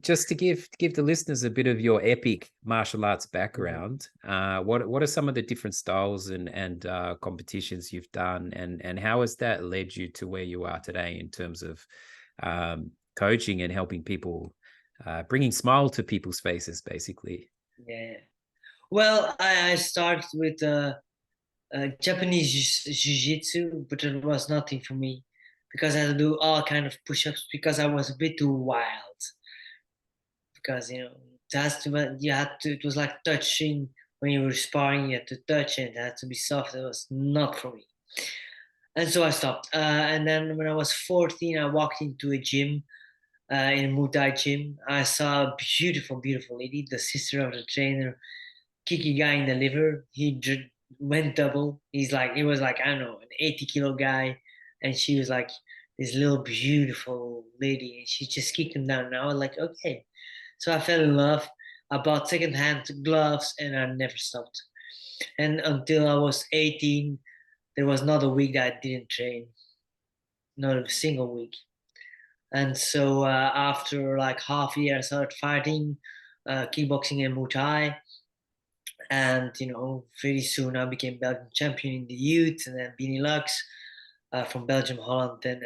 just to give the listeners a bit of your epic martial arts background, what are some of the different styles and competitions you've done, and how has that led you to where you are today in terms of coaching and helping people, bringing smile to people's faces, basically? Yeah. Well, I started with Japanese jiu-jitsu, but it was nothing for me because I had to do all kind of push-ups because I was a bit too wild. Because it was like touching when you were sparring. You had to touch it. It had to be soft. It was not for me, and so I stopped. And then when I was 14, I walked into a gym, in a Muay Thai gym. I saw a beautiful, beautiful lady, the sister of the trainer, kick a guy in the liver. Went double. He was like, I don't know, an 80-kilo guy. And she was like this little beautiful lady. And she just kicked him down. And I was like, okay. So I fell in love. I bought secondhand gloves and I never stopped. And until I was 18, there was not a week that I didn't train, not a single week. And so after like half a year, I started fighting, kickboxing and Muay Thai. And very soon I became Belgian champion in the youth, and then Benelux, from Belgium, Holland, and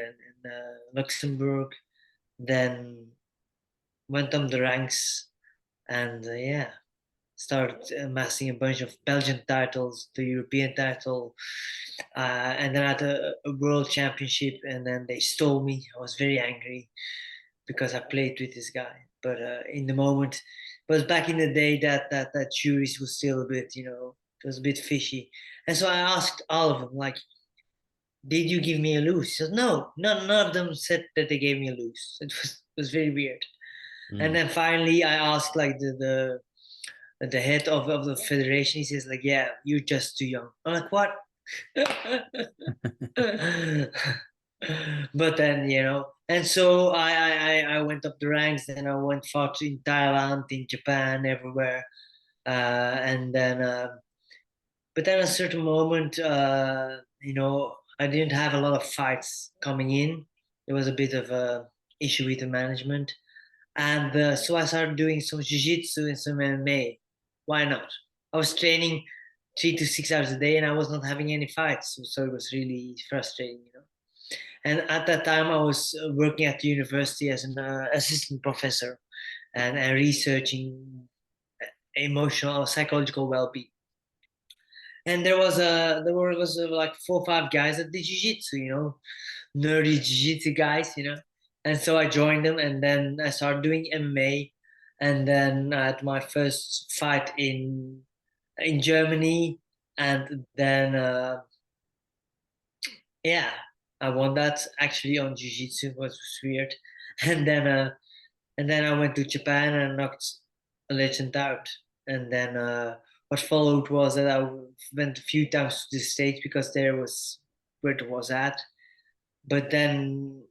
Luxembourg. Then went up the ranks, and yeah, started amassing a bunch of Belgian titles, the European title, and then I had a world championship, and then they stole me. I was very angry because I played with this guy, but in the moment, but back in the day, that juries was still a bit, it was a bit fishy, and so I asked all of them, like, "Did you give me a lose?" He said, "No, none of them said that they gave me a lose." It was very weird. And Mm. then finally, I asked like the head of the federation. He says like, "Yeah, you're just too young." I'm like, "What?" But then and so I went up the ranks. Then I went fought in Thailand, in Japan, everywhere. And then but then at a certain moment, I didn't have a lot of fights coming in. There was a bit of a issue with the management, and so I started doing some jiu-jitsu and some MMA. Why not? I was training 3 to 6 hours a day, and I was not having any fights, so it was really frustrating. And at that time, I was working at the university as an assistant professor, and researching emotional, psychological well-being. And there was like 4 or 5 guys that did jiu-jitsu, nerdy jiu-jitsu guys, And so I joined them, and then I started doing MMA, and then I had my first fight in Germany, and then yeah, I won that actually on jiu-jitsu, which was weird. And then I went to Japan and knocked a legend out. And then what followed was that I went a few times to the States because there was where it was at. But then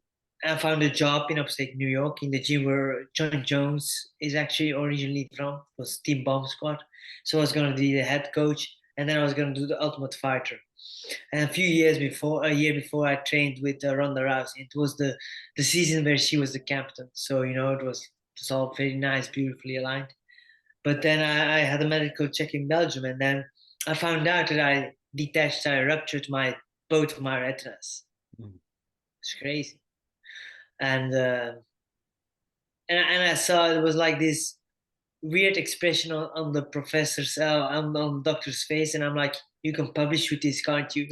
I found a job in upstate New York in the gym where John Jones is actually originally from. It was Team Bomb Squad. So I was going to be the head coach, and then I was going to do the Ultimate Fighter. And a year before, I trained with Ronda Rousey. It was the season where she was the captain. So it was all very nice, beautifully aligned. But then I had a medical check in Belgium, and then I found out that I ruptured both of my retinas. Mm. It's crazy. And and I saw it was like this weird expression on the professor's on the doctor's face, and I'm like, you can publish with this, can't you?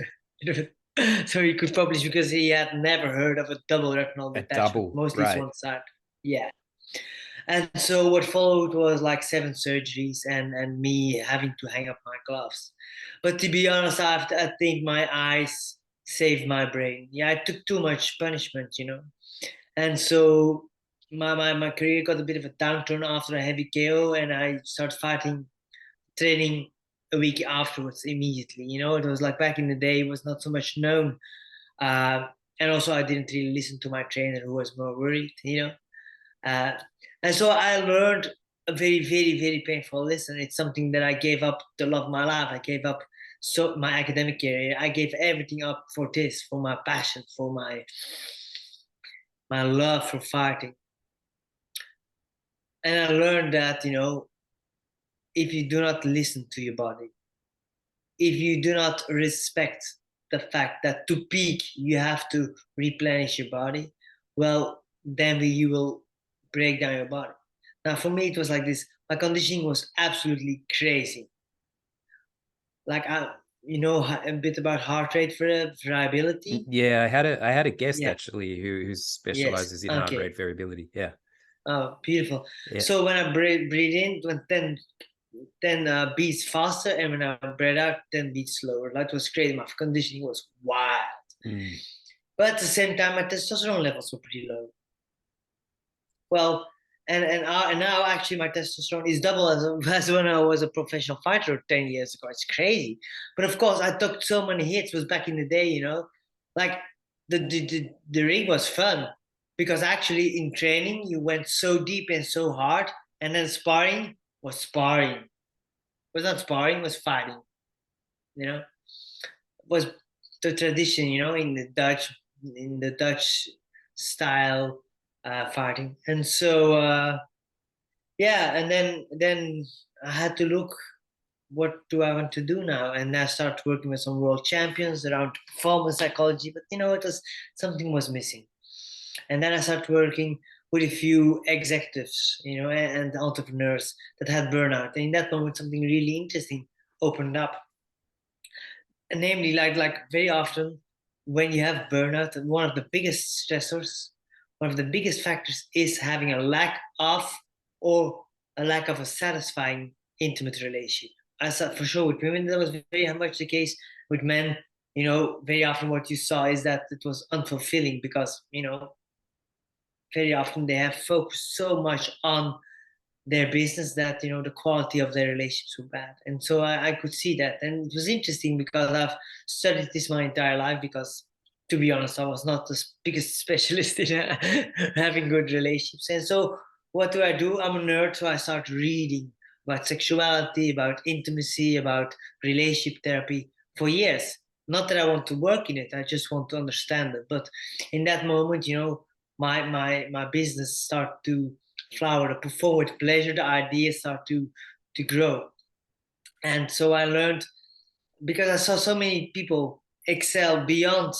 So he could publish because he had never heard of a double retinal A detachment. double, Mostly it's right? one side. Yeah. And so what followed was like 7 surgeries and me having to hang up my gloves. But to be honest, I think my eyes saved my brain. Yeah, I took too much punishment. And so my career got a bit of a downturn after a heavy KO, and I started training a week afterwards immediately. It was like back in the day, it was not so much known. Uh, and also, I didn't really listen to my trainer, who was more worried. Uh, and so I learned a very, very, very painful lesson. It's something that I gave up the love of my life. I gave up my academic career. I gave everything up for this, for my passion, for my love for fighting. And I learned that, if you do not listen to your body, if you do not respect the fact that to peak you have to replenish your body, well, then you will break down your body. Now, for me, it was like this. My conditioning was absolutely crazy. Like a bit about heart rate variability. Yeah, I had a guest Yeah. actually who Yes. specializes in heart Okay. rate variability. Yeah. Oh, beautiful. Yeah. So when I breathe in, when 10 beats faster, and when I breathe out, 10 beats slower. That was crazy. My conditioning was wild. Mm. But at the same time, my testosterone levels were pretty low. Well, and now actually my testosterone is double as when I was a professional fighter 10 years ago. It's crazy. But of course, I took so many hits. It was back in the day, like the ring was fun because actually in training you went so deep and so hard, and then sparring was sparring. It was not sparring, it was fighting. You know, it was the tradition. In the Dutch style fighting, and so. Yeah, and then I had to look, what do I want to do now, and I started working with some world champions around performance psychology, but it was something was missing. And then I started working with a few executives, and entrepreneurs that had burnout, and in that moment something really interesting opened up. And namely, like very often when you have burnout, one of the biggest stressors, one of the biggest factors is having a lack of, or a lack of a satisfying intimate relationship. I saw for sure with women that was very much the case. With men, very often what you saw is that it was unfulfilling because very often they have focused so much on their business that the quality of their relationships were bad. And so I could see that, and it was interesting because I've studied this my entire life, because to be honest, I was not the biggest specialist in having good relationships. And so what do? I'm a nerd, so I start reading about sexuality, about intimacy, about relationship therapy for years. Not that I want to work in it, I just want to understand it. But in that moment, my business start to flower, to perform with pleasure, the ideas start to grow. And so I learned, because I saw so many people excel beyond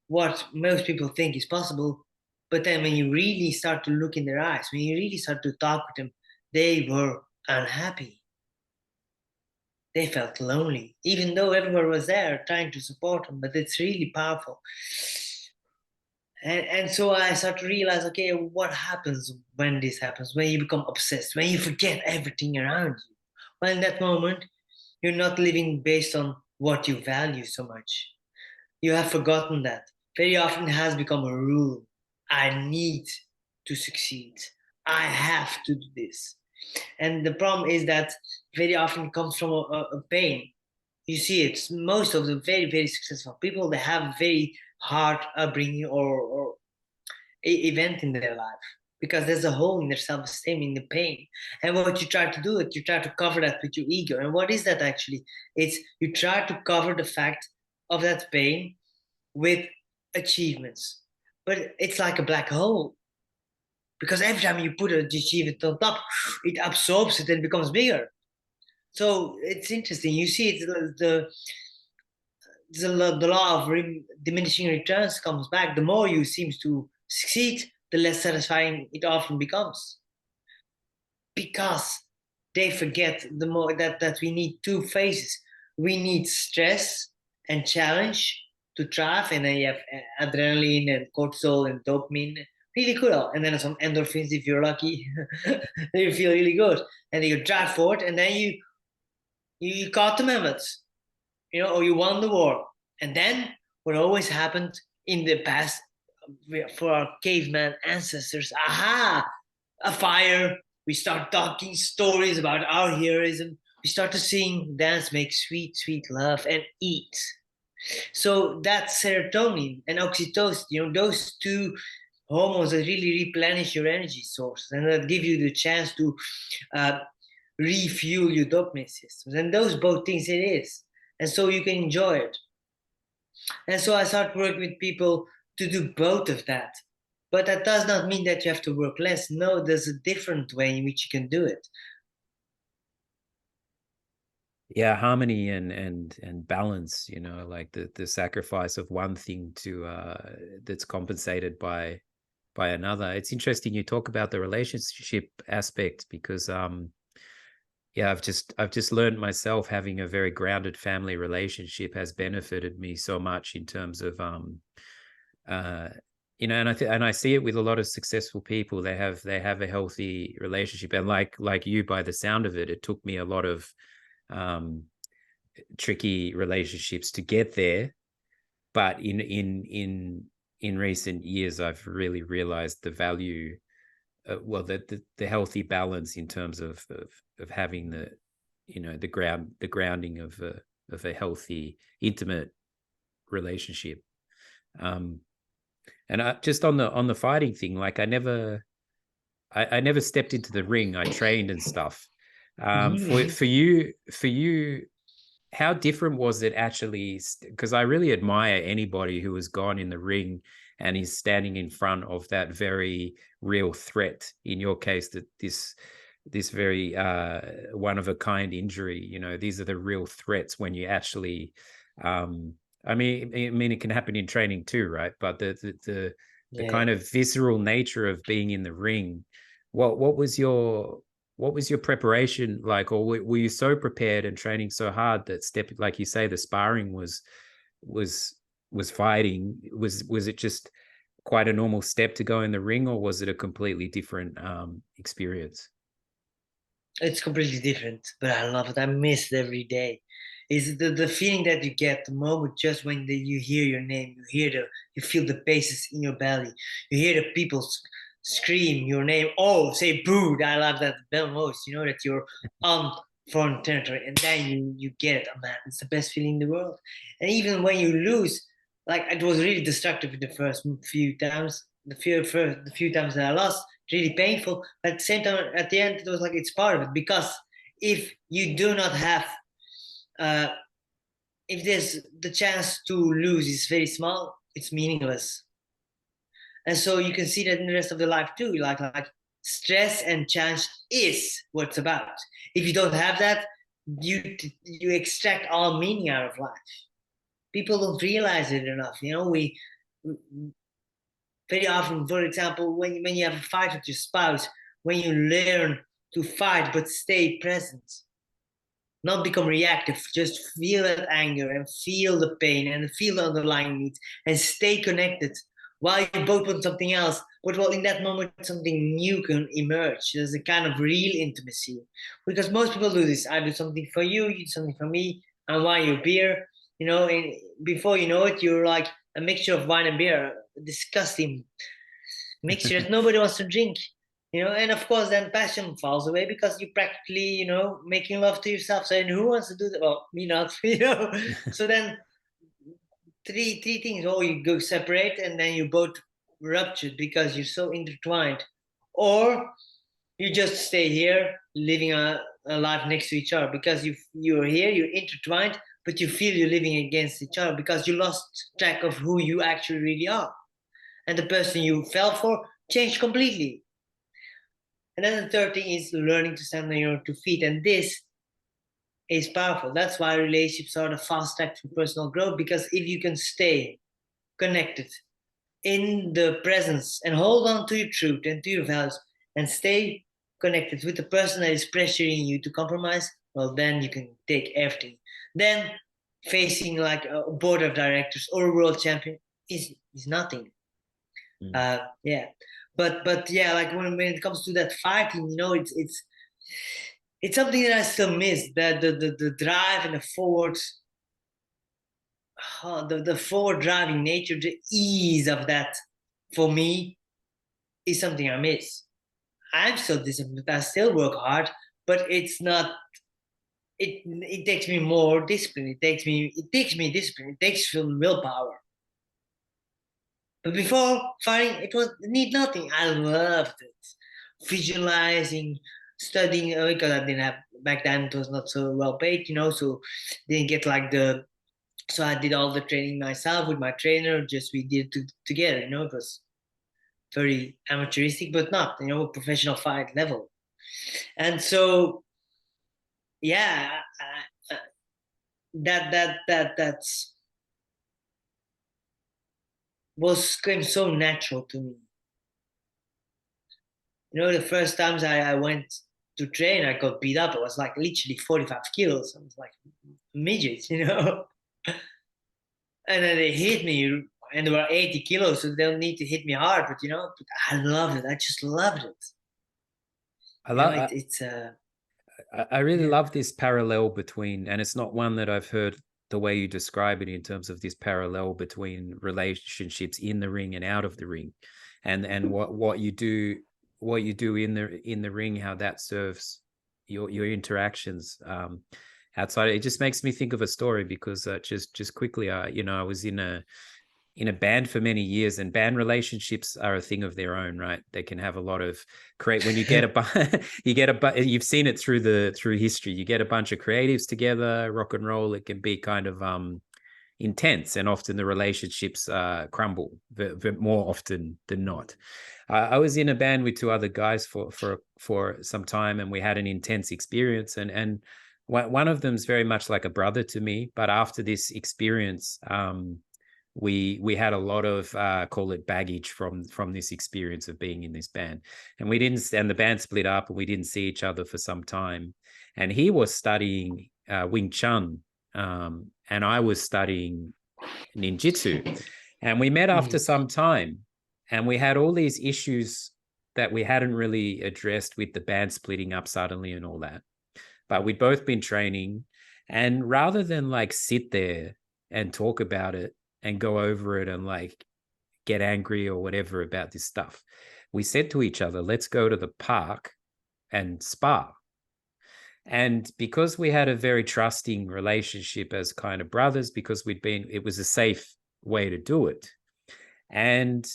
what most people think is possible. But then when you really start to look in their eyes, when you really start to talk with them, they were unhappy. They felt lonely, even though everyone was there trying to support them. But it's really powerful. And so I start to realize, okay, what happens when this happens, when you become obsessed, when you forget everything around you? Well, in that moment, you're not living based on what you value so much. You have forgotten that. Very often it has become a rule. I need to succeed. I have to do this. And the problem is that very often it comes from a pain. You see it. Most of the very, very successful people, they have very hard upbringing or event in their life, because there's a hole in their self-esteem, in the pain. And what you try to do is you try to cover that with your ego. And what is that actually? It's you try to cover the fact of that pain with achievements. But it's like a black hole, because every time you put an achievement on top, it absorbs it and becomes bigger. So it's interesting. You see, it's the law of diminishing returns comes back. The more you seem to succeed, the less satisfying it often becomes, because they forget the more that we need two phases. We need stress and challenge to thrive, and then you have adrenaline and cortisol and dopamine. Really cool. And then some endorphins if you're lucky. Then you feel really good. And then you drive forward, and then you caught the mammoths, or you won the war. And then what always happened in the past for our caveman ancestors, aha, a fire. We start talking stories about our heroism. We start to sing, dance, make sweet, sweet love, and eat. So that's serotonin and oxytocin, those two hormones that really replenish your energy sources and that give you the chance to uh, refuel your dopamine systems. And those both things it is. And so you can enjoy it. And so I started working with people to do both of that. But that does not mean that you have to work less. No, there's a different way in which you can do it. Yeah, harmony and balance, you know, like the sacrifice of one thing to that's compensated by another. It's interesting you talk about the relationship aspect, because yeah, I've just learned myself, having a very grounded family relationship has benefited me so much in terms of uh you know, and I see it with a lot of successful people. They have a healthy relationship, and like you, by the sound of it, it took me a lot of um tricky relationships to get there, but in recent years I've really realized the value, well, the healthy balance in terms of having the, you know, the grounding of a healthy intimate relationship. And just on the fighting thing, like I never stepped into the ring. I trained and stuff. For you, how different was it actually? Because I really admire anybody who has gone in the ring and is standing in front of that very real threat. In your case, that this very one of a kind injury. You know, these are the real threats when you actually. I mean, it can happen in training too, right? But the Yeah. kind of visceral nature of being in the ring. What was your preparation like, or were you so prepared and training so hard that like you say, the sparring was fighting? Was it just quite a normal step to go in the ring, or was it a completely different experience? It's completely different, but I love it. I miss it every day. Is the feeling that you get the moment just when you hear your name, you feel the bases in your belly, you hear the people scream your name. Oh, say boo! I love that the most. You know that you're on foreign territory, and then you get it. Oh man, it's the best feeling in the world. And even when you lose, like it was really destructive in the first few times. The few times that I lost, really painful. But at the same time, at the end, it was like it's part of it, because if you do not have, uh, if there's the chance to lose is very small, it's meaningless. And so you can see that in the rest of the life too. Like stress and chance is what's about. If you don't have that, you extract all meaning out of life. People don't realize it enough. You know, we very often, for example, when you have a fight with your spouse, when you learn to fight but stay present, not become reactive, just feel that anger and feel the pain and feel the underlying needs and stay connected while you both want something else. But well, in that moment, something new can emerge. There's a kind of real intimacy, because most people do this. I do something for you, you do something for me, and wine your beer. You know, and before you know it, you're like a mixture of wine and beer, a disgusting mixture that nobody wants to drink. You know, and of course, then passion falls away because you practically, you know, making love to yourself. So, and who wants to do that? Well, me not, you know. So then, three things. Oh, you go separate, and then you both ruptured because you're so intertwined, or you just stay here living a life next to each other because you're here, you're intertwined, but you feel you're living against each other because you lost track of who you actually really are, and the person you fell for changed completely. And then the third thing is learning to stand on your own two feet. And this is powerful. That's why relationships are the fast track to personal growth. Because if you can stay connected in the presence and hold on to your truth and to your values and stay connected with the person that is pressuring you to compromise, well, then you can take everything. Then facing like a board of directors or a world champion is nothing. Mm. Yeah, but yeah, like when it comes to that fighting, you know, it's something that I still miss. That the drive and the forward, the forward driving nature, the ease of that, for me, is something I miss. I'm still disciplined. I still work hard, but it's not. It takes me more discipline. It takes me discipline. It takes some willpower. But before fighting, it need nothing. I loved it. Visualizing, studying, because I didn't have back then. It was not so well paid, you know. So didn't get like the. So I did all the training myself with my trainer. Just we did it together, you know. It was very amateuristic, but not, you know, professional fight level. And so, yeah, that's came so natural to me. You know, the first times I went to train, I got beat up. I was like literally 45 kilos. I was like midget, you know. And then they hit me, and they were 80 kilos, so they don't need to hit me hard. But you know, but I loved it. I just loved it. I You know, love. it's I really yeah, love this parallel between, and it's not one that I've heard the way you describe it in terms of this parallel between relationships in the ring and out of the ring, and what you do, in the ring, how that serves your interactions outside. It just makes me think of a story because just quickly, you know, I was in a band for many years, and band relationships are a thing of their own, right? They can have a lot of create when you get you've seen it through history. You get a bunch of creatives together, rock and roll. It can be kind of intense, and often the relationships crumble more often than not. I was in a band with two other guys for some time, and we had an intense experience. And one of them's very much like a brother to me. But after this experience, we had a lot of call it baggage from this experience of being in this band, and the band split up, and we didn't see each other for some time. And he was studying Wing Chun, and I was studying ninjutsu, and we met after some time, and we had all these issues that we hadn't really addressed with the band splitting up suddenly and all that. But we'd both been training, and rather than like sit there and talk about it and go over it and like get angry or whatever about this stuff, we said to each other, let's go to the park and spar. And because we had a very trusting relationship as kind of brothers, because it was a safe way to do it. And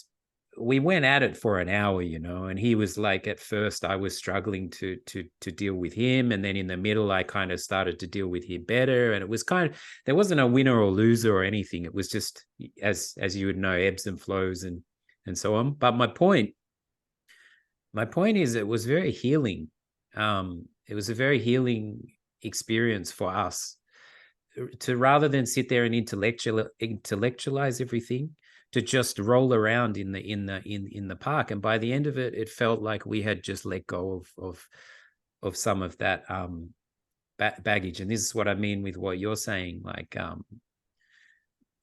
we went at it for an hour, you know, and he was like, at first I was struggling to deal with him, and then in the middle I kind of started to deal with him better, and it was kind of, there wasn't a winner or loser or anything. It was just, as you would know, ebbs and flows and so on. But my point is, it was very healing. It was a very healing experience for us to, rather than sit there and intellectualize everything, to just roll around in the park. And by the end of it, it felt like we had just let go of some of that baggage. And this is what I mean with what you're saying. Like,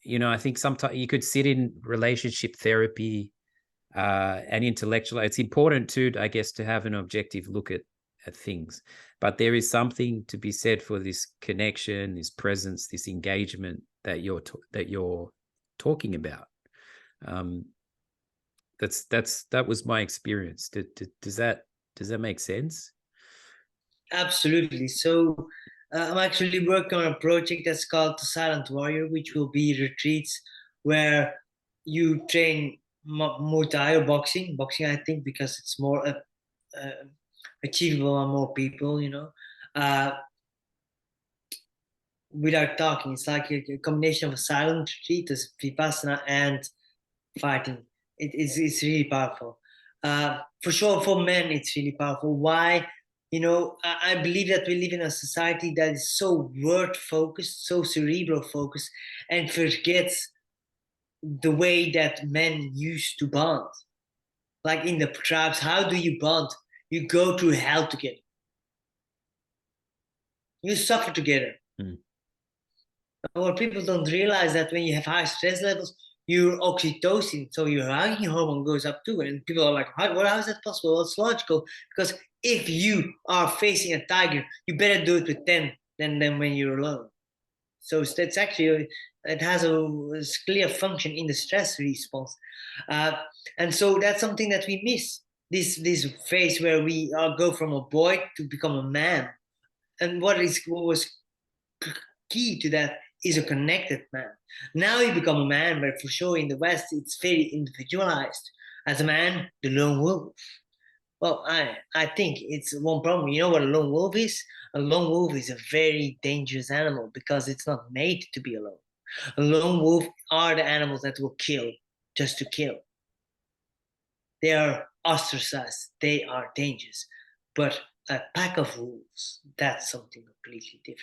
you know, I think sometimes you could sit in relationship therapy and intellectual. It's important too, I guess, to have an objective look at things. But there is something to be said for this connection, this presence, this engagement that you're talking about. That was my experience. Does that make sense? absolutely. So I'm actually working on a project that's called the Silent Warrior, which will be retreats where you train Muay Thai or boxing. Boxing, I think, because it's more achievable on more people, you know. Uh, Without talking, it's like a combination of a silent retreat, vipassana, and fighting. It's really powerful. For sure, for men, it's really powerful. Why? You know, I believe that we live in a society that is so word focused, so cerebral focused, and forgets the way that men used to bond. Like in the tribes, how do you bond? You go through hell together. You suffer together. Mm. What people don't realize that when you have high stress levels, your oxytocin, so your hugging hormone goes up too. And people are like, how is that possible? Well, it's logical, because if you are facing a tiger, you better do it with 10 than when you're alone. So that's actually, it has a clear function in the stress response. Uh, and so that's something that we miss. This phase where we go from a boy to become a man. And what was key to that is a connected man. Now you become a man, but for sure in the West, it's very individualized. As a man, the lone wolf. Well, I think it's one problem. You know what a lone wolf is? A lone wolf is a very dangerous animal because it's not made to be alone. A lone wolf are the animals that will kill just to kill. they are ostracized, they are dangerous. But a pack of wolves, that's something completely different.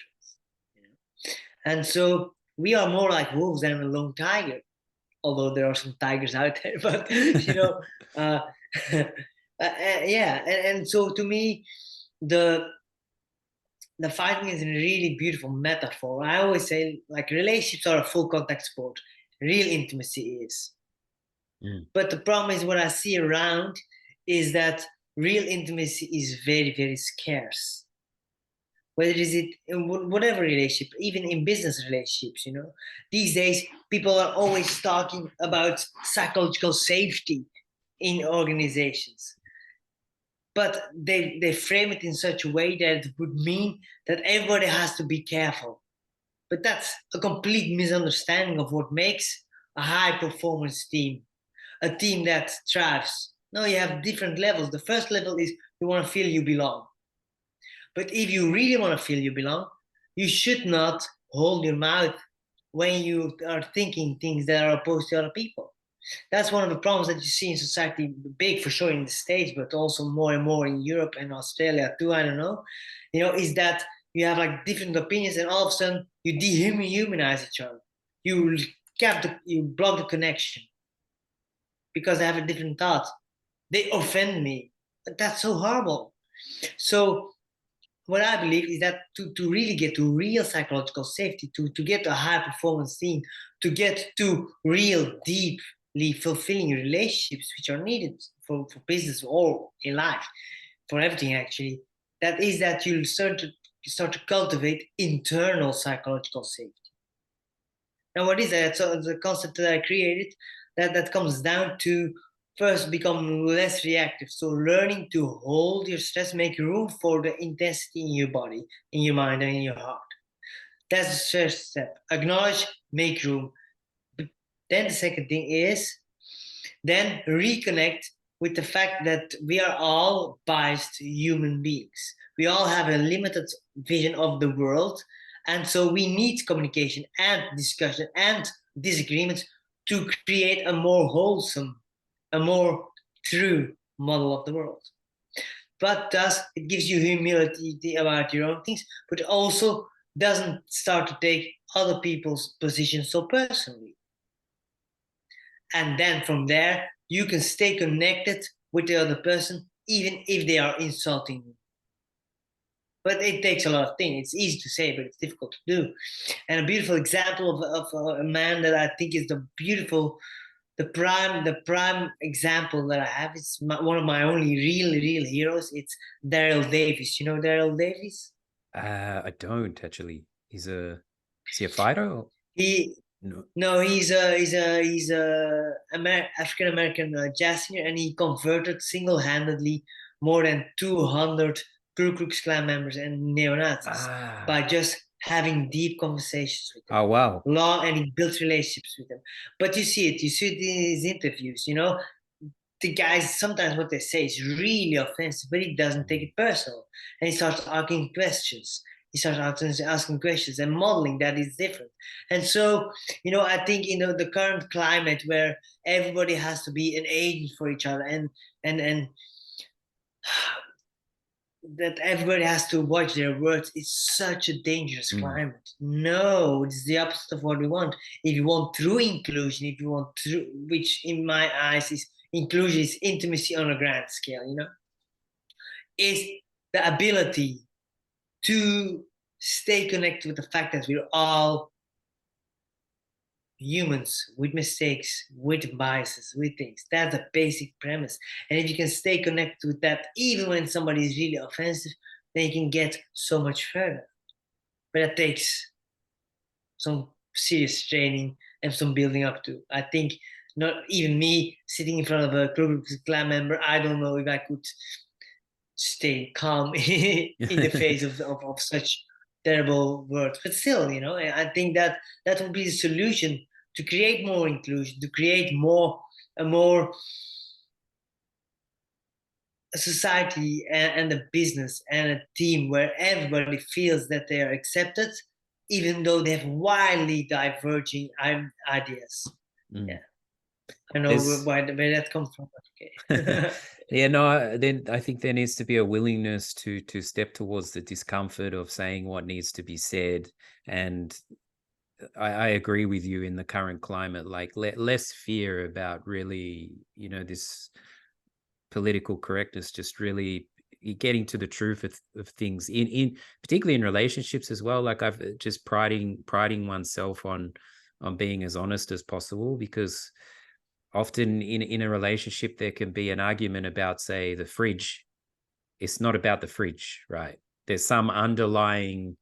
You know? And so we are more like wolves than a lone tiger, although there are some tigers out there. But you know, uh, yeah. And so to me, the fighting is a really beautiful metaphor. I always say, like, relationships are a full contact sport. Real intimacy is. But the problem is, what I see around is that real intimacy is very, very scarce. Whether is it in whatever relationship, even in business relationships, you know, these days people are always talking about psychological safety in organizations, but they frame it in such a way that it would mean that everybody has to be careful. But that's a complete misunderstanding of what makes a high performance team, a team that thrives. No, you have different levels. The first level is you want to feel you belong. But if you really want to feel you belong, you should not hold your mouth when you are thinking things that are opposed to other people. That's one of the problems that you see in society, big for sure in the States, but also more and more in Europe and Australia too, I don't know, you know, is that you have like different opinions and all of a sudden you dehumanize each other. You block the connection because they have a different thought. They offend me. But that's so horrible. So what I believe is that to really get to real psychological safety, to get a high performance team, to get to real deeply fulfilling relationships, which are needed for business or in life, for everything actually, that is that you'll start to cultivate internal psychological safety. Now, what is that? So the concept that I created, that comes down to first become less reactive. So learning to hold your stress, make room for the intensity in your body, in your mind, and in your heart. That's the first step. Acknowledge, make room. But then the second thing is then reconnect with the fact that we are all biased human beings. We all have a limited vision of the world. And so we need communication and discussion and disagreements to create a more wholesome, a more true model of the world. But thus, it gives you humility about your own things, but also doesn't start to take other people's positions so personally. And then from there, you can stay connected with the other person, even if they are insulting you. But it takes a lot of things. It's easy to say, but it's difficult to do. And a beautiful example of a man that I think is the prime example that I have is one of my only real heroes. It's Daryl Davis. You know Daryl Davis? I don't actually. Is he a fighter? Or? No, he's a African American jazz singer, and he converted single-handedly more than 200 Ku Klux Klan members and neo-Nazis by just having deep conversations with them. Oh wow! And he built relationships with them. But you see it in his interviews. You know, the guys sometimes what they say is really offensive, but he doesn't take it personal, and he starts asking questions. He starts asking questions and modeling that is different. And so, you know, I think, you know, the current climate where everybody has to be an agent for each other and that everybody has to watch their words, it's such a dangerous climate. No, it's the opposite of what we want. If you want true inclusion, if you want true, which in my eyes is inclusion, is intimacy on a grand scale, you know, is the ability to stay connected with the fact that we're all humans with mistakes, with biases, with things. That's the basic premise. And if you can stay connected with that, even when somebody is really offensive, then you can get so much further. But it takes some serious training and some building up to. I think not even me sitting in front of a Ku Klux Klan member, I don't know if I could stay calm in the face of such terrible words. But still, you know, I think that would be the solution to create more inclusion, to create a society and a business and a team where everybody feels that they are accepted, even though they have wildly diverging ideas. Yeah. I know There's where that comes from. Okay. yeah, no, then I think there needs to be a willingness to step towards the discomfort of saying what needs to be said. And I agree with you in the current climate, like less fear about really, this political correctness, just really getting to the truth of things in particularly in relationships as well. Like I've just priding oneself on being as honest as possible, because often in a relationship there can be an argument about, say, the fridge. It's not about the fridge, right? There's some underlying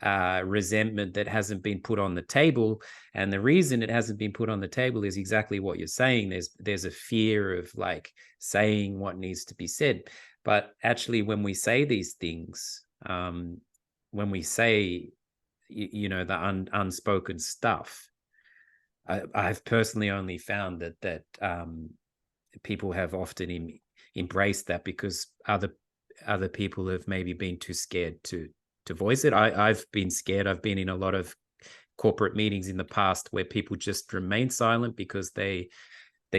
resentment that hasn't been put on the table, and the reason it hasn't been put on the table is exactly what you're saying. There's a fear of like saying what needs to be said. But actually, when we say these things, when we say the unspoken stuff, I've personally only found that people have often embraced that, because other people have maybe been too scared to voice it. I've been scared. I've been in a lot of corporate meetings in the past where people just remain silent because they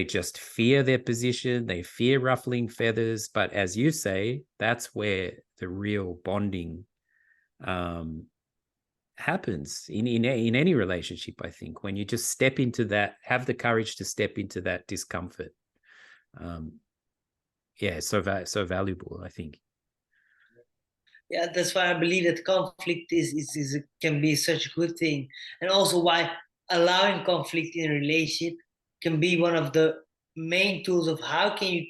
just fear their position, they fear ruffling feathers. But as you say, that's where the real bonding happens in any relationship. I think when you just step into that, have the courage to step into that discomfort. Yeah, so valuable, I think. Yeah, that's why I believe that conflict can be such a good thing, and also why allowing conflict in a relationship can be one of the main tools of how can you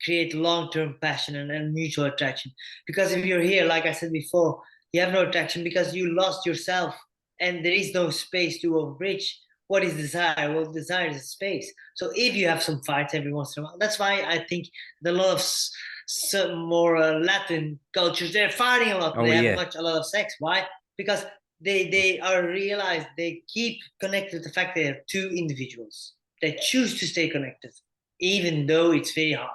create long-term passion and mutual attraction. Because if you're here, like I said before, you have no attraction because you lost yourself, and there is no space to overbridge. What is desire? Well, desire is space. So if you have some fights every once in a while, that's why I think that a lot of some more Latin cultures, they're fighting a lot. Oh They have yeah. a lot of sex. Why? Because they are realized, they keep connected to the fact they are two individuals. They choose to stay connected, even though it's very hard.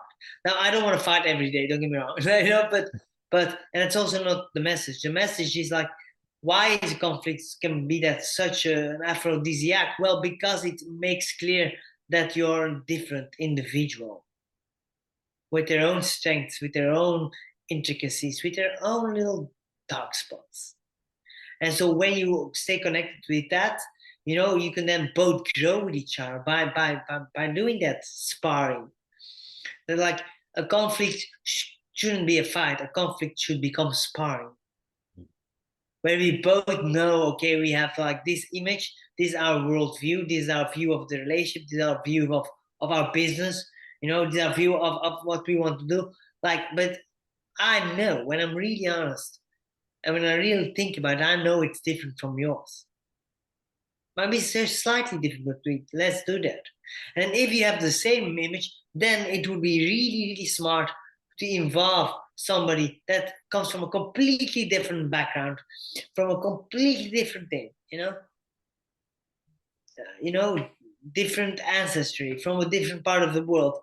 Now, I don't want to fight every day. Don't get me wrong, but and it's also not the message. The message is like, why is conflicts can be that such an aphrodisiac? Well, because it makes clear that you're a different individual with their own strengths, with their own intricacies, with their own little dark spots. And so when you stay connected with that, you can then both grow with each other by doing that sparring. They're like, a conflict shouldn't be a fight. A conflict should become sparring, where we both know, okay, we have like this image, this is our worldview, this is our view of the relationship, this is our view of our business, this is our view of what we want to do. Like, but I know, when I'm really honest and when I really think about it, I know it's different from yours. Maybe it's slightly different, but let's do that. And if you have the same image, then it would be really, really smart to involve somebody that comes from a completely different background, from a completely different thing, different ancestry, from a different part of the world,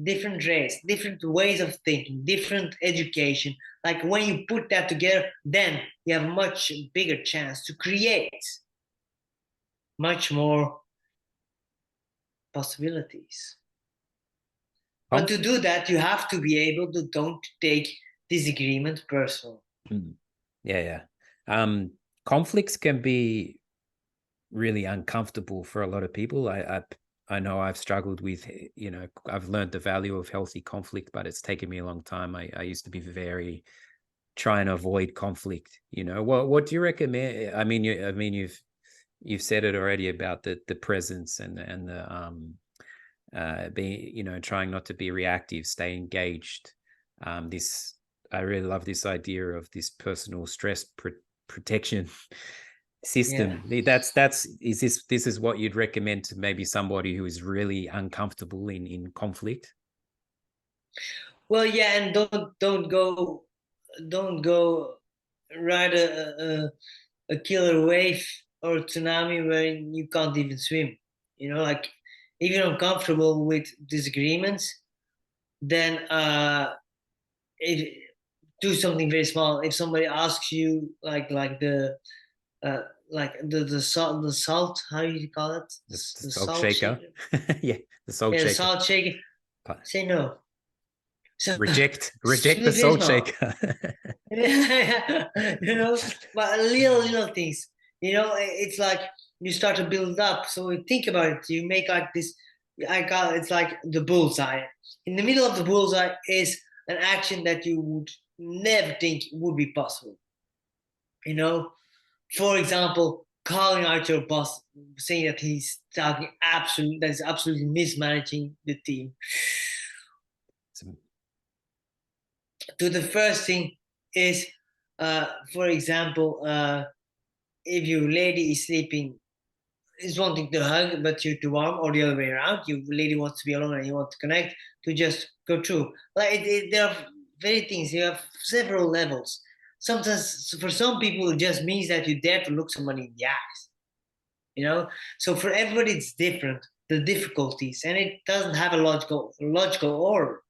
different race, different ways of thinking, different education. Like, when you put that together, then you have a much bigger chance to create much more possibilities. But to do that, you have to be able to don't take disagreement personal. Yeah. Conflicts can be really uncomfortable for a lot of people. I know I've struggled with, I've learned the value of healthy conflict, but it's taken me a long time. I used to be very trying to avoid conflict. What do you recommend? I mean, you've said it already about the presence and the being, trying not to be reactive, stay engaged. I really love this idea of this personal stress protection system. Yeah. This is what you'd recommend to maybe somebody who is really uncomfortable in conflict? Well, yeah, and don't go ride a killer wave or tsunami where you can't even swim. Like, if you're uncomfortable with disagreements, then if do something very small. If somebody asks you, like the like the salt, how you call it, The the salt salt shaker. shaker. Yeah, the salt Yeah, the shaker. salt shaker. But Say no. So reject the flip his salt mouth. shaker. But little things. It's like you start to build up. So you think about it. You make like this. It's like the bullseye. In the middle of the bullseye is an action that you would never think would be possible. You know, for example, calling out your boss, saying that that is absolutely mismanaging the team. To the first thing is, for example, if your lady is sleeping, is wanting to hug, but you're too warm, or the other way around, your lady wants to be alone and you want to connect, to just go through. Like there are very things. You have several levels. Sometimes, for some people, it just means that you dare to look somebody in the eyes. So for everybody it's different, the difficulties, and it doesn't have a logical order.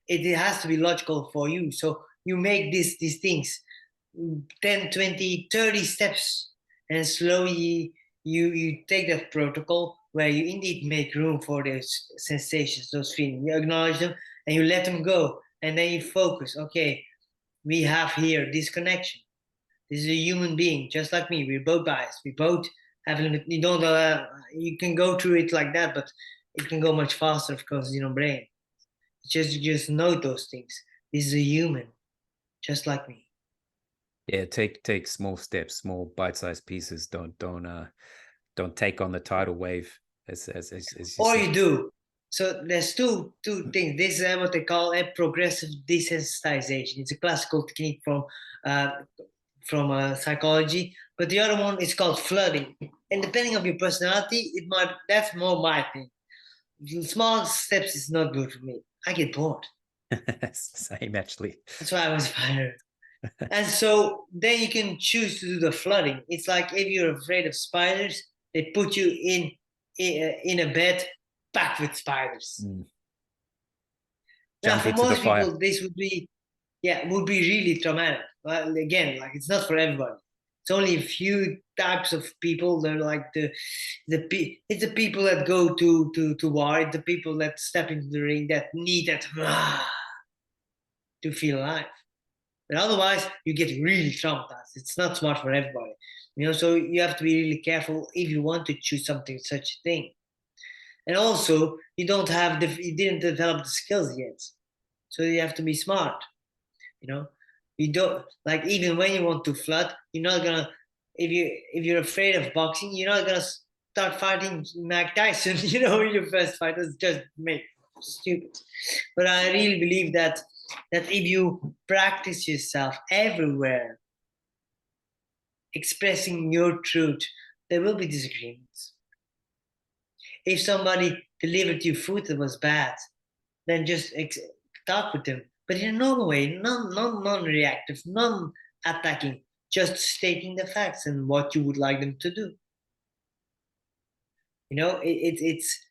It has to be logical for you. So you make these things 10, 20, 30 steps, and slowly you take that protocol where you indeed make room for those sensations, those feelings. You acknowledge them and you let them go, and then you focus. Okay, we have here this connection. This is a human being, just like me. We're both biased. We both have limit. You don't. You can go through it like that, but it can go much faster because brain. You just know those things. This is a human, just like me. Yeah, take small steps, small bite-sized pieces. Don't take on the tidal wave, as you Or said. you do. So there's two things. This is what they call a progressive desensitization. It's a classical technique uh, from psychology, but the other one is called flooding. And depending on your personality, that's more my thing. Small steps is not good for me. I get bored. Same, actually. That's why I was fired. And so then you can choose to do the flooding. It's like if you're afraid of spiders, they put you in a bed packed with spiders. Now, Jump for into the most fire. people, this would be really traumatic. Well, again, like it's not for everybody. It's only a few types of people. They're like it's the people that go to war. It's the people that step into the ring that need that to feel alive. But otherwise, you get really traumatized. It's not smart for everybody. So you have to be really careful if you want to choose something such a thing. And also, you didn't develop the skills yet, so you have to be smart. You know, you don't like even when you want to flood. You're not gonna if you're afraid of boxing, you're not gonna start fighting Mike Tyson. In your first fight. That's just make stupid. But I really believe that if you practice yourself everywhere, expressing your truth, there will be disagreements. If somebody delivered you food that was bad, then just talk with them, but in a normal way, non-reactive, non-attacking, just stating the facts and what you would like them to do. It's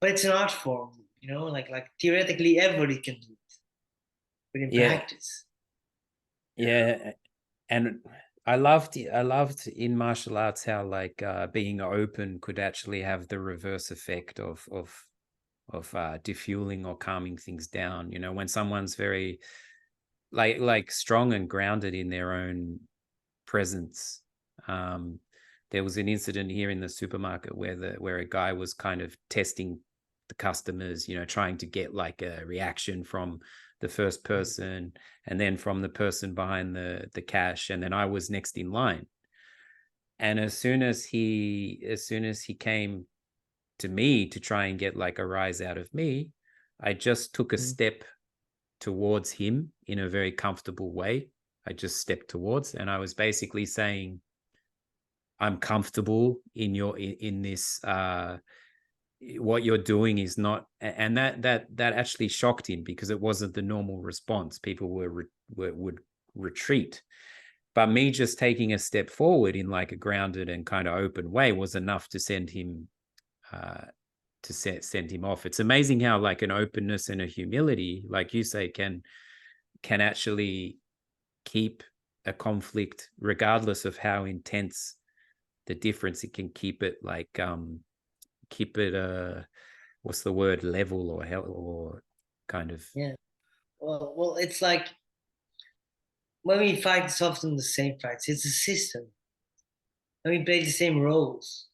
but it's an art form. Like theoretically everybody can do it, but in Yeah, practice. yeah, and I loved in martial arts how like being open could actually have the reverse effect of defueling or calming things down. When someone's very like strong and grounded in their own presence. There was an incident here in the supermarket where a guy was kind of testing the customers, trying to get like a reaction from the first person and then from the person behind the cash, and then I was next in line. And as soon as he came to me to try and get like a rise out of me, I just took a step towards him in a very comfortable way. I just stepped towards, and I was basically saying, I'm comfortable in this, what you're doing is not, and that actually shocked him because it wasn't the normal response. People would retreat. But me just taking a step forward in like a grounded and kind of open way was enough to send him send him off. It's amazing how like an openness and a humility, like you say, can actually keep a conflict, regardless of how intense the difference, it can keep it like keep it what's the word, level or hell or kind of. Yeah. Well, it's like when we fight, it's often the same fights. It's a system, and we play the same roles.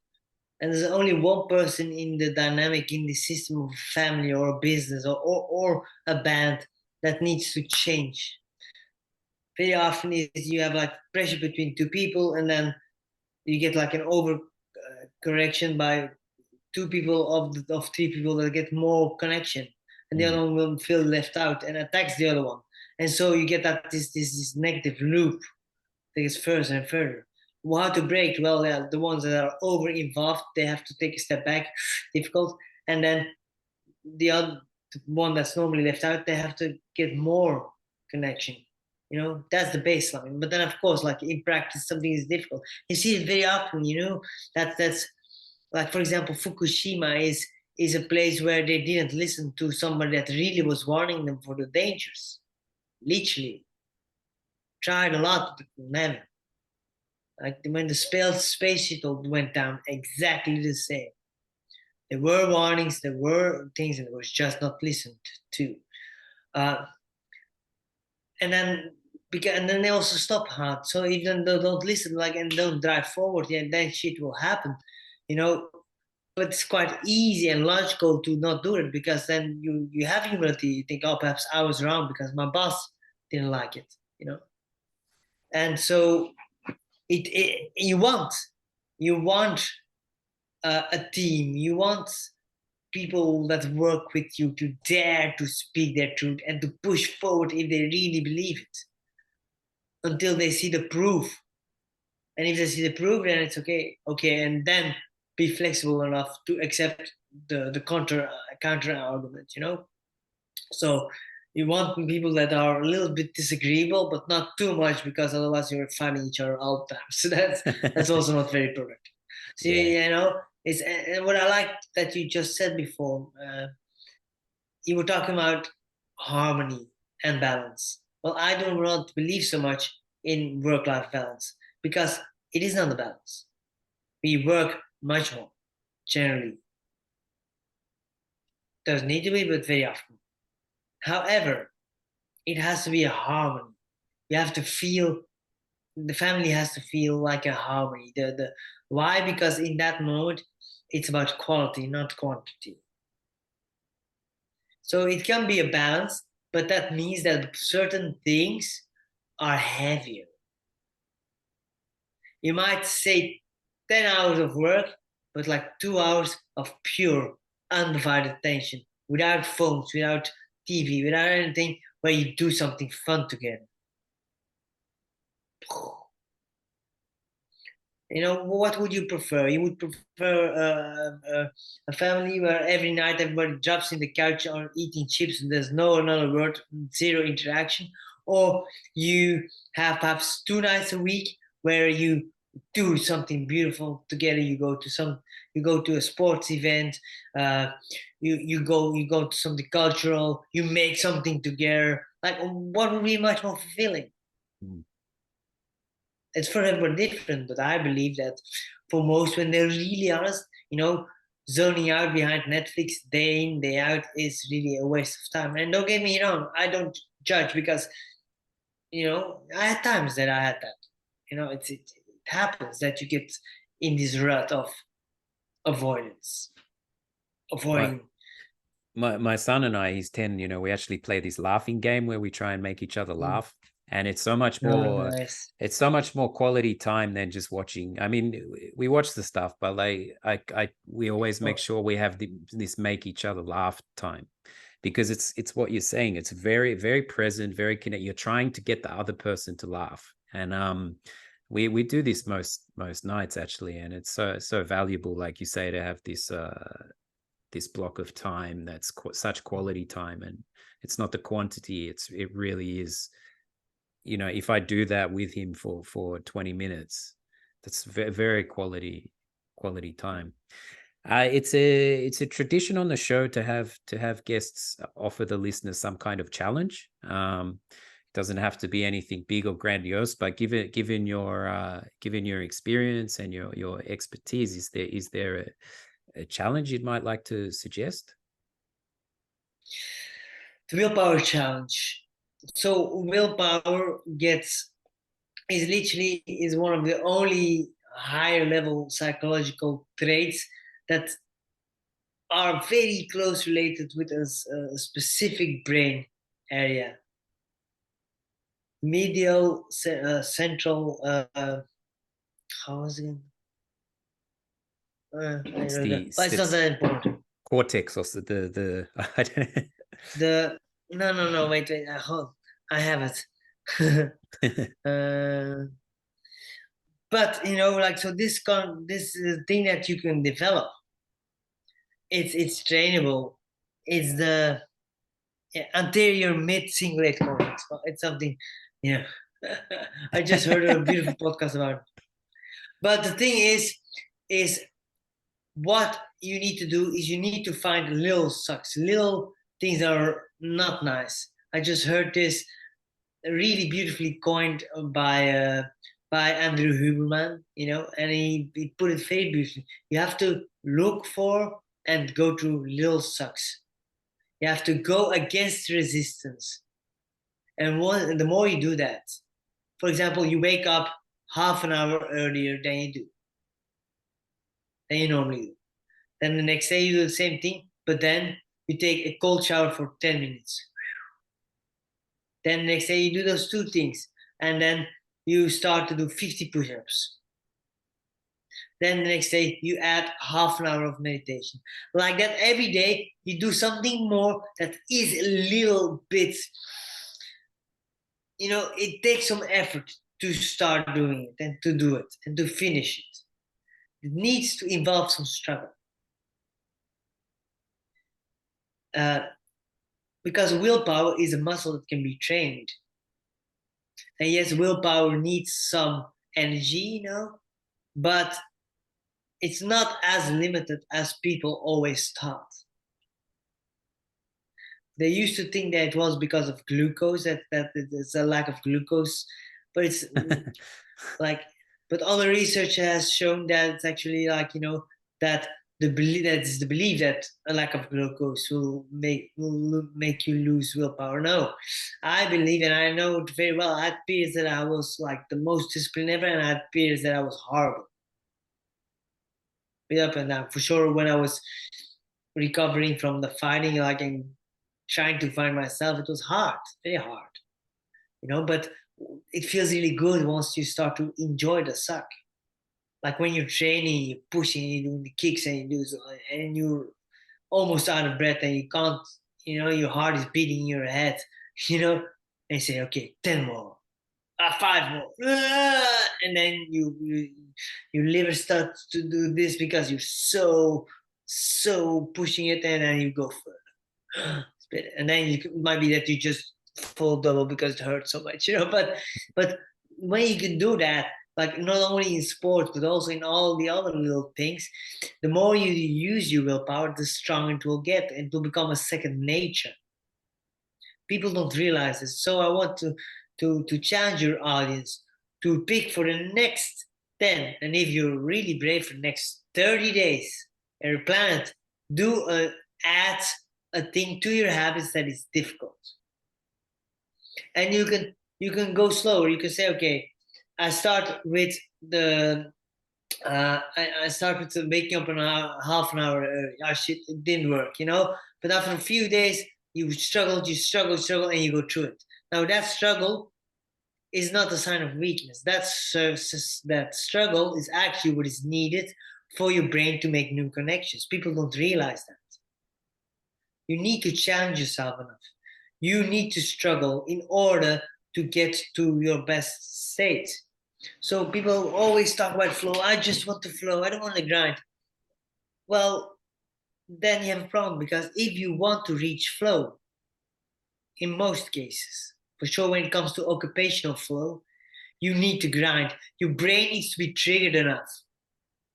And there's only one person in the dynamic in the system of a family or a business or a band that needs to change. Very often is you have like pressure between two people, and then you get like an over correction by two people of three people that get more connection, and the other one will feel left out and attacks the other one, and so you get that this negative loop that gets further and further. How to break? Well, yeah, the ones that are over involved, they have to take a step back, difficult, and then the other one that's normally left out, they have to get more connection. That's the baseline. But then, of course, like in practice, something is difficult. You see it very often. That's like, for example, Fukushima is a place where they didn't listen to somebody that really was warning them for the dangers. Literally, tried a lot, but never. Like when the space shuttle went down, exactly the same. There were warnings, there were things, and it was just not listened to. Uh, and then they also stop hard. So even though don't listen, like, and don't drive forward, yeah, then shit will happen, you know. But it's quite easy and logical to not do it, because then you have humility. You think, oh, perhaps I was wrong because my boss didn't like it. And so you want a team. You want people that work with you to dare to speak their truth and to push forward if they really believe it, until they see the proof. And if they see the proof, then it's okay. And then be flexible enough to accept the counter argument. So you want people that are a little bit disagreeable, but not too much, because otherwise you're fighting each other all the time. So that's also not very productive. So it's, and what I like that you just said before, you were talking about harmony and balance. Well, I do not believe so much in work-life balance, because it is not a balance. We work much more, generally. Doesn't need to be, but very often. However, it has to be a harmony. You have to feel, the family has to feel like a harmony. Why? Because in that moment, it's about quality, not quantity. So it can be a balance, but that means that certain things are heavier. You might say 10 hours of work, but like 2 hours of pure, undivided attention, without phones, without TV, without anything, where you do something fun together. What would you prefer? You would prefer a family where every night everybody drops in the couch on eating chips and there's no another word, zero interaction? Or you have perhaps 2 nights a week where you do something beautiful together. You go to a sports event, you go to something cultural, you make something together. Like, what would be much more fulfilling? It's for everybody different, but I believe that for most, when they're really honest, zoning out behind Netflix day in, day out is really a waste of time. And don't get me wrong, I don't judge, because I had times that I had that. It happens that you get in this rut of avoidance, avoiding. My son and I, he's 10, we actually play this laughing game where we try and make each other laugh. And it's so much more, nice. It's so much more quality time than just watching. I mean, we watch the stuff, but we always make sure we have this make each other laugh time, because it's what you're saying. It's very, very present, very connected. You're trying to get the other person to laugh. And we do this most nights, actually. And it's so valuable, like you say, to have this block of time that's such quality time. And it's not the quantity, it really is. If I do that with him for 20 minutes, that's very, very quality time. It's a tradition on the show to have guests offer the listeners some kind of challenge. Doesn't have to be anything big or grandiose, but given your experience and your expertise, is there a challenge you'd might like to suggest? The willpower challenge. So willpower is one of the only higher level psychological traits that are very close related with a specific brain area. Medial, central, how was it? I don't know. But it's not that important. Cortex or the I don't know. No, wait, I have it. But like, so this thing that you can develop, it's trainable. It's the anterior mid cingulate cortex. It's something, I just heard a beautiful podcast about it. But the thing is what you need to do is you need to find little sucks, little things that are not nice. I just heard this really beautifully coined by Andrew Huberman, and he put it very beautifully. You have to look for and go through little sucks. You have to go against resistance. And the more you do that, for example, you wake up half an hour earlier than you normally do. Then the next day you do the same thing, but then you take a cold shower for 10 minutes. Then the next day you do those two things, and then you start to do 50 push-ups. Then the next day you add half an hour of meditation. Like that every day you do something more that is a little bit, it takes some effort to start doing it and to do it and to finish it. It needs to involve some struggle. Because willpower is a muscle that can be trained. And yes, willpower needs some energy, but it's not as limited as people always thought. They used to think that it was because of glucose, that it's a lack of glucose, but it's but other research has shown that it's actually that the belief that a lack of glucose will make you lose willpower. No, I believe, and I know it very well. I had periods that I was like the most disciplined ever, and I had periods that I was horrible. Up and down. For sure, when I was recovering from the fighting, and trying to find myself, it was hard, very hard. But it feels really good once you start to enjoy the suck. Like when you're training, you're pushing, you're doing the kicks, and you're almost out of breath, and you can't, your heart is beating in your head, and you say, okay, 10 more, 5 more, and then your liver starts to do this because you're so pushing it, and then you go further. And then it might be that you just fall double because it hurts so much, but when you can do that, like not only in sports but also in all the other little things, the more you use your willpower, the stronger it will get, and it will become a second nature. People don't realize this, so I want to challenge your audience to pick for the next 10, and if you're really brave, for the next 30 days and you plan it, add a thing to your habits that is difficult. And you can go slower. You can say, okay, I start with I start with waking up half an hour early. Shit, it didn't work, But after a few days, you struggle, and you go through it. Now that struggle is not a sign of weakness. That struggle is actually what is needed for your brain to make new connections. People don't realize that. You need to challenge yourself enough. You need to struggle in order to get to your best state. So people always talk about flow. I just want to flow. I don't want to grind. Well, then you have a problem, because if you want to reach flow, in most cases, for sure when it comes to occupational flow, you need to grind. Your brain needs to be triggered enough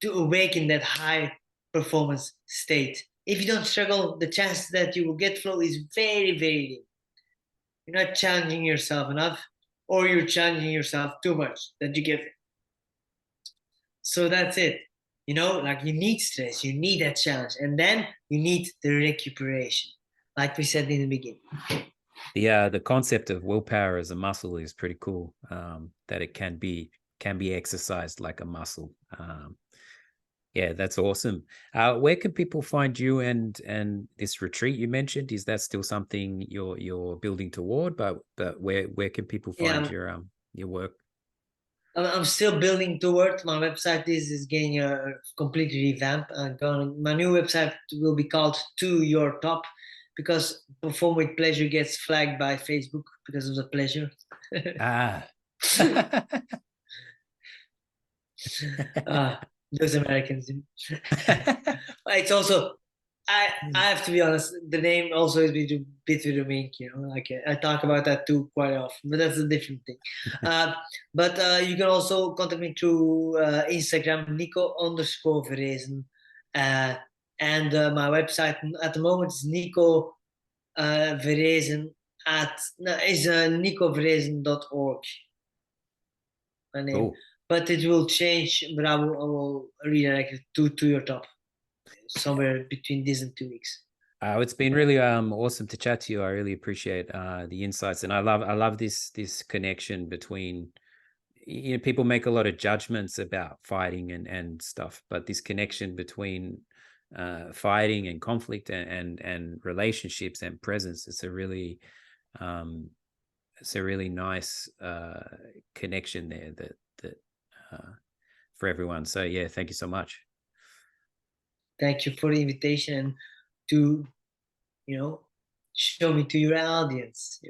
to awaken that high performance state. If you don't struggle, the chance that you will get flow is very, very low. You're not challenging yourself enough, or you're challenging yourself too much that you give it. So that's it. You know, like you need stress, you need that challenge, and then you need the recuperation, like we said in the beginning. The concept of willpower as a muscle is pretty cool. That it can be exercised like a muscle. Yeah, that's awesome. Where can people find you and this retreat you mentioned? Is that still something you're building toward? But where can people find your work? I'm still building towards my website. Is getting a complete revamp. My new website will be called To Your Top, because Perform with Pleasure gets flagged by Facebook because of the pleasure. Those Americans. It's also, I have to be honest, the name also is a bit with a wink, you know, like I talk about that too quite often, but that's a different thing. But you can also contact me through Instagram, Nico _Verresen. And my website at the moment is Nico Verresen nicoverresen.org. My name. Cool. But it will change, but I will redirect it to your top somewhere between this and 2 weeks. It's been really awesome to chat to you. I really appreciate the insights, and I love this connection between, you know, people make a lot of judgments about fighting and stuff, but this connection between fighting and conflict and relationships and presence, it's a really nice connection there that for everyone. So yeah, thank you so much. Thank you for the invitation to, you know, show me to your audience.